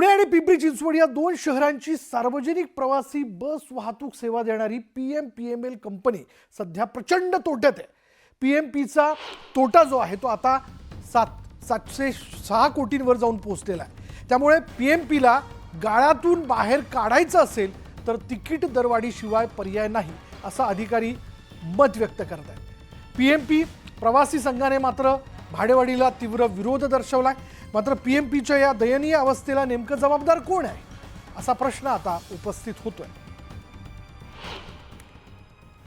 पुणे आणि पिंपरी चिंचवड या दोन शहरांची सार्वजनिक प्रवासी बस वाहतूक सेवा देणारी PMPML कंपनी सध्या प्रचंड तोट्यात आहे. PMPचा तोटा जो आहे तो आता 706 कोटींवर जाऊन पोहोचलेला आहे. त्यामुळे PMPला गाळातून बाहेर काढायचं असेल तर तिकीट दरवाढीशिवाय पर्याय नाही असं अधिकारी मत व्यक्त करत आहेत. PMP प्रवासी संघाने मात्र भाडेवाढीला तीव्र विरोध दर्शवलाय. मात्र PMPच्या या दयनीय अवस्थेला नेमकं जबाबदार कोण आहे असा प्रश्न आता उपस्थित होतोय.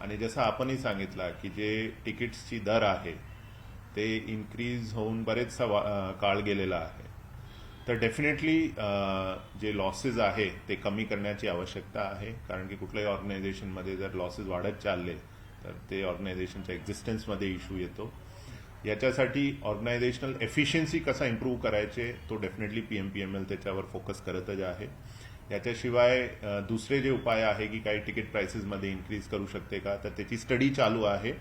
आणि जसं आपणही सांगितलं की जे तिकीट्सची दर आहे ते इन्क्रीज होऊन बरेच काळ गेलेला आहे, तर डेफिनेटली जे लॉसेस आहे ते कमी करण्याची आवश्यकता आहे. कारण की कुठल्याही ऑर्गनायझेशनमध्ये जर लॉसेस वाढत चालले तर ते ऑर्गनायझेशनच्या एक्झिस्टन्समध्ये इश्यू येतो. याच्यासाठी ऑर्गनायझेशनल एफिशियन्सी कसा इम्प्रूव्ह करायचे तो डेफिनेटली PMPML त्याच्यावर फोकस करतच आहे. याच्याशिवाय दुसरे जे उपाय आहे की काही तिकीट प्राइसेसमध्ये इन्क्रीज करू शकते का, तर त्याची स्टडी चालू आहे.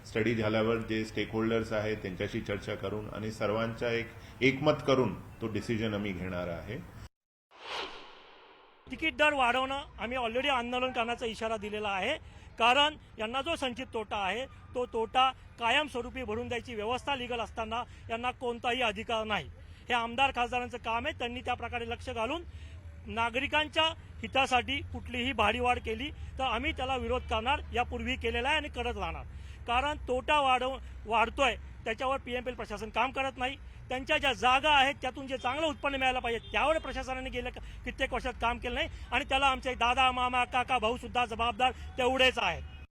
स्टडी झाल्यावर जे स्टेक होल्डर्स आहेत त्यांच्याशी चर्चा करून आणि सर्वांच्या एकमत करून तो डिसिजन आम्ही घेणार आहे. तिकीट दर वाढवणं आम्ही ऑलरेडी आंदोलन करण्याचा इशारा दिलेला आहे. कारण यांना जो संचित तोटा आहे तो तोटा कायमस्वरूपी भरून द्यायची व्यवस्था लीगल असताना यांना कोणताही अधिकार नाही. हे आमदार खासदारांचं काम आहे. त्यांनी त्या प्रकारे लक्ष घालून नागरिकांच्या हितासाठी कुठलीही भाडीवाढ केली तर आम्ही त्याला विरोध करणार. यापूर्वी केलेला आहे आणि करत राहणार. कारण तोटा वाढतोय त्याच्यावर PMPL प्रशासन काम करत नाही. त्यांच्या ज्या जागा आहेत त्यातून जे चांगलं उत्पन्न मिळायला पाहिजे त्यावर प्रशासनाने गेल्या कित्येक वर्षात काम केलं नाही आणि त्याला आमचे दादा मामा काका भाऊ सुद्धा जबाबदार तेवढेच आहेत.